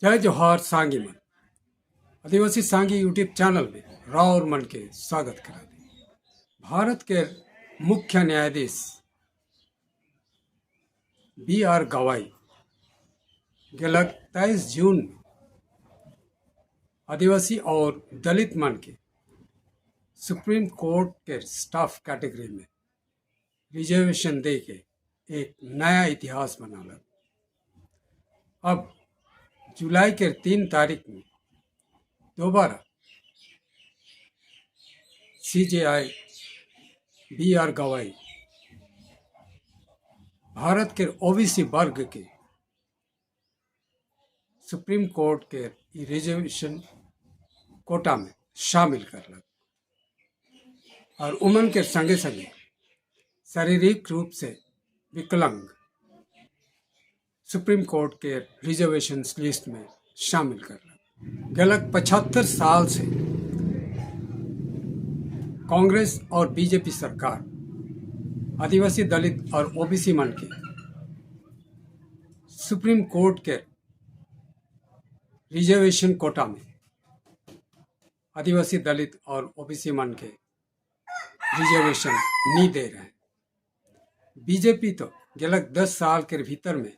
जय जोहार सांगी मन आदिवासी सांगी यूट्यूब चैनल में राव और मन के स्वागत करा दी। भारत के मुख्य न्यायाधीश B.R. गवाई गलत 23 जून में आदिवासी और दलित मन के सुप्रीम कोर्ट के स्टाफ कैटेगरी में रिजर्वेशन दे के एक नया इतिहास बना लगा। अब जुलाई के 3 तारीख में दोबारा CJI B.R. गवाई भारत के ओबीसी वर्ग के सुप्रीम कोर्ट के रिजर्वेशन कोटा में शामिल कर लगा और उमन के संगे संगे शारीरिक रूप से विकलांग सुप्रीम कोर्ट के रिजर्वेशन लिस्ट में शामिल कर लगा। गलत 75 साल से कांग्रेस और बीजेपी सरकार आदिवासी दलित और ओबीसी मन के सुप्रीम कोर्ट के रिजर्वेशन कोटा में आदिवासी दलित और ओबीसी मन के रिजर्वेशन नहीं दे रहे हैं। बीजेपी तो गलत 10 साल के भीतर में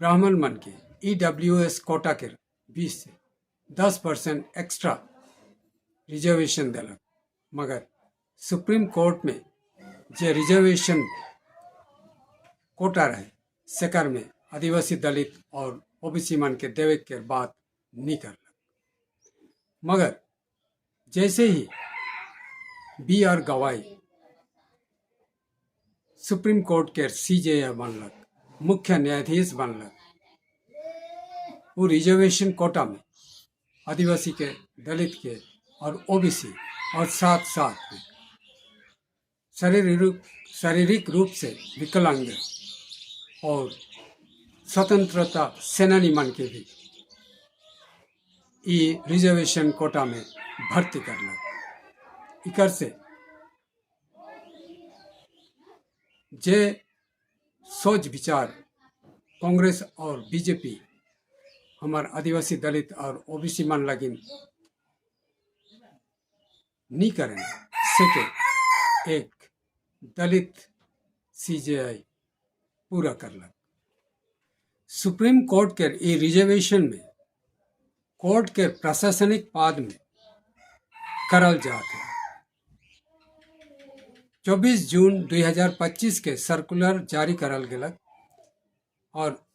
ब्राह्मण मन के EWS कोटा के 20 से 10% एक्स्ट्रा रिजर्वेशन दिलक, मगर सुप्रीम कोर्ट में जो रिजर्वेशन कोटा रहे सेकर में आदिवासी दलित और ओबीसी मन के देवे के बात नहीं कर लग। मगर जैसे ही B.R. गवाई सुप्रीम कोर्ट के CJI बनलक, मुख्य न्यायाधीश बनलक, वो रिजर्वेशन कोटा में आदिवासी के दलित के और ओबीसी और साथ साथ में शारीरिक रूप से विकलांग और स्वतंत्रता सेनानी मन के भी ये रिजर्वेशन कोटा में भर्ती करलक। इकर से जे सोच विचार कांग्रेस और बीजेपी हमार आदिवासी दलित और ओबीसी मन लगिन नहीं करें सके एक दलित CJI पूरा कर लग। सुप्रीम कोर्ट के ये रिजर्वेशन में कोर्ट के प्रशासनिक पद में करल जाते 24 जून 2025 के सर्कुलर जारी करल गलक और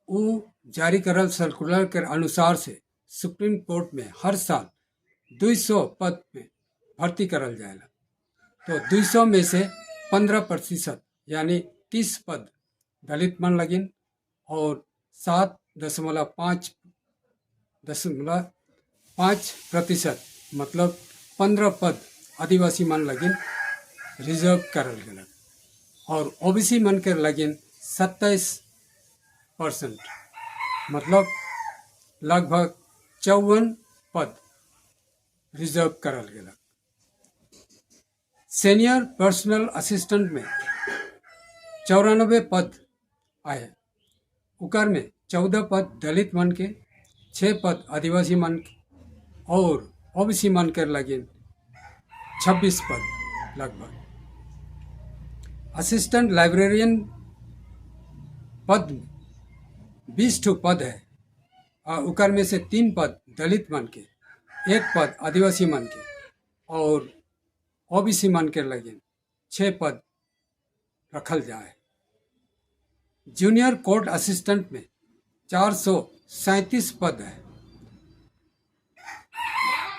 वो जारी करल सर्कुलर के अनुसार से सुप्रीम कोर्ट में हर साल 200 पद में भर्ती करल जाएगा। तो 200 में से 15% यानी 30 पद दलित मन लगिन और 7.5% मतलब 15 पद आदिवासी मन लगिन रिजर्व करल गलक और ओबीसी मन के लगिन 27% मतलब लगभग 54 पद रिजर्व करल गलक। सीनियर पर्सनल असिस्टेंट में 94 पद आए, उकर में 14 पद दलित मन के, 6 पद आदिवासी मन के और ओबीसी मन के लगिन 26 पद लगभग। असिस्टेंट लाइब्रेरियन पद में 20 पद है और उकर में से 3 पद दलित मन के, 1 पद आदिवासी मन के और ओबीसी मन के लगिन 6 पद रखल जाए। जूनियर कोर्ट असिस्टेंट में 437 पद है,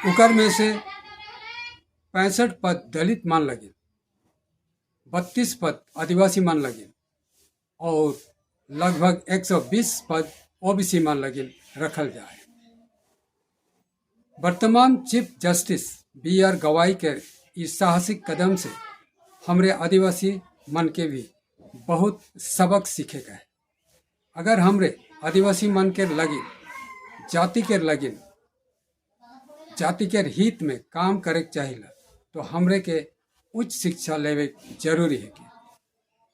उकर में से 65 पद दलित मान लगिन, 32 पद आदिवासी मान लगिन और लगभग 120 पद ओबीसी मान लगिन रखल जाए। वर्तमान चीफ जस्टिस B.R. गवाई के इस साहसिक कदम से हमरे आदिवासी मन के भी बहुत सबक सीखे गए। अगर हमरे आदिवासी मन के लगिन जाति के हित में काम करे चाहिए तो हमरे के उच्च शिक्षा लेवे जरूरी है कि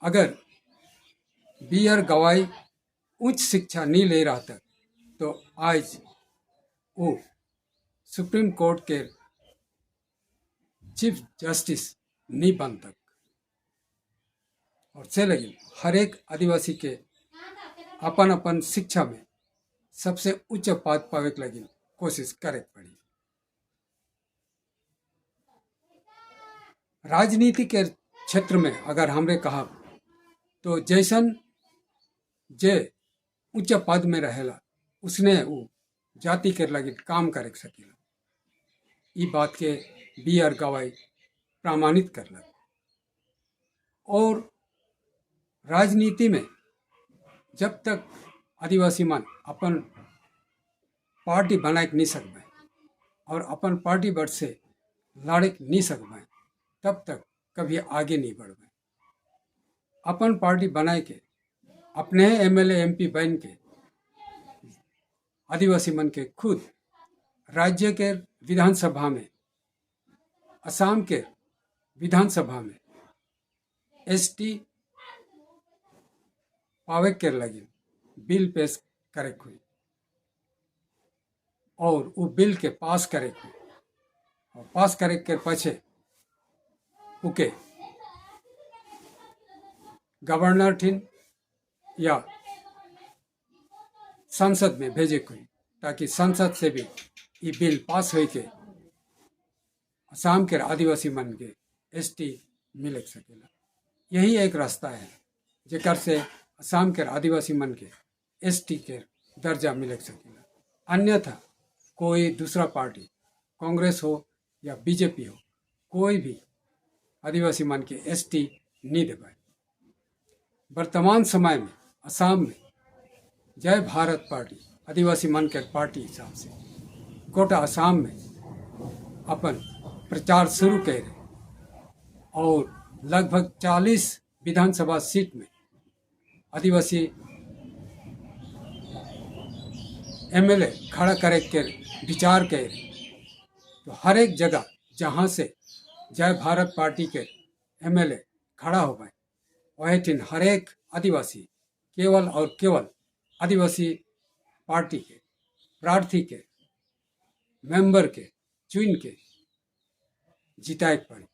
अगर B.R. गवाई उच्च शिक्षा नहीं ले रहा था तो आज वो सुप्रीम कोर्ट के चीफ जस्टिस नहीं बन तक और से लगी हर एक आदिवासी के अपन अपन शिक्षा में सबसे उच्च पद पावे के लगी कोशिश करे पड़ी। राजनीति के क्षेत्र में अगर हमरे कहा तो जैसन जे उच्च पद में रहेला उसने वो जाति के लगी काम करे सकेला। ई बात के बी.आर. गवाई प्रमाणित करला। और राजनीति में जब तक आदिवासी मन अपन पार्टी बनाए नहीं सकबे और अपन पार्टी बट से लड़े नहीं सकबे तब तक कभी आगे नहीं बढ़बे। अपन पार्टी बनाए के अपने एमएलए एमपी बन के आदिवासी मन के खुद राज्य के विधानसभा में असम के विधानसभा में एसटी पावे के लगी बिल पेश करे हुई और वो बिल के पास करे हुई और पास करे के पछे उके गवर्नर ठिन या संसद में भेजे हुई ताकि संसद से भी ये बिल पास हो के असम के आदिवासी मन के एसटी मिल सकेला। यही एक रास्ता है जेकर से असम के आदिवासी मन के एसटी के दर्जा मिल सकेला। अन्यथा कोई दूसरा पार्टी कांग्रेस हो या बीजेपी हो कोई भी आदिवासी मन के एसटी नहीं दे पाए। वर्तमान समय में असम में जय भारत पार्टी आदिवासी मन के पार्टी हिसाब से गोटा असम में अपन प्रचार शुरू कर रहे और लगभग 40 विधानसभा सीट में आदिवासी एमएलए खड़ा करे के विचार कर रहे। तो हर एक जगह जहाँ से जय भारत पार्टी के एमएलए खड़ा हो पाए वह दिन हर एक आदिवासी केवल और केवल आदिवासी पार्टी के प्रार्थी के मेंबर के चुन के जिताए पड़े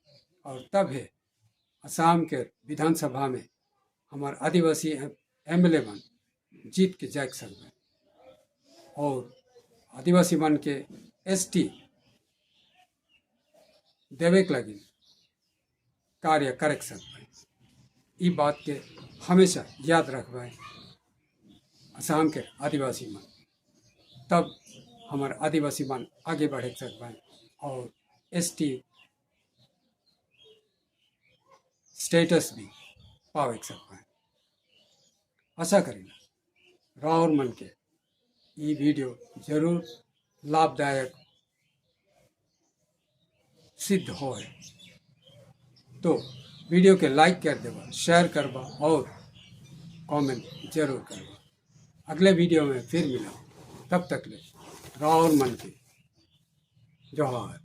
और तब है असम के विधानसभा में हमारे आदिवासी एमएलए मन जीत के जा सकते और आदिवासी मन के एसटी देवे के लगी कार्य कर सकते। ये बात के हमेशा याद रखबे असम के आदिवासी मन तब हमारे आदिवासी मन आगे बढ़ सकते और एसटी स्टेटस भी पावे सकते हैं। आशा करेंगे राहुल मन के ये वीडियो जरूर लाभदायक सिद्ध हो है तो वीडियो के लाइक कर देवा, शेयर करवा और कमेंट जरूर करवा। अगले वीडियो में फिर मिला, तब तक ले राहुल मन के जोहार।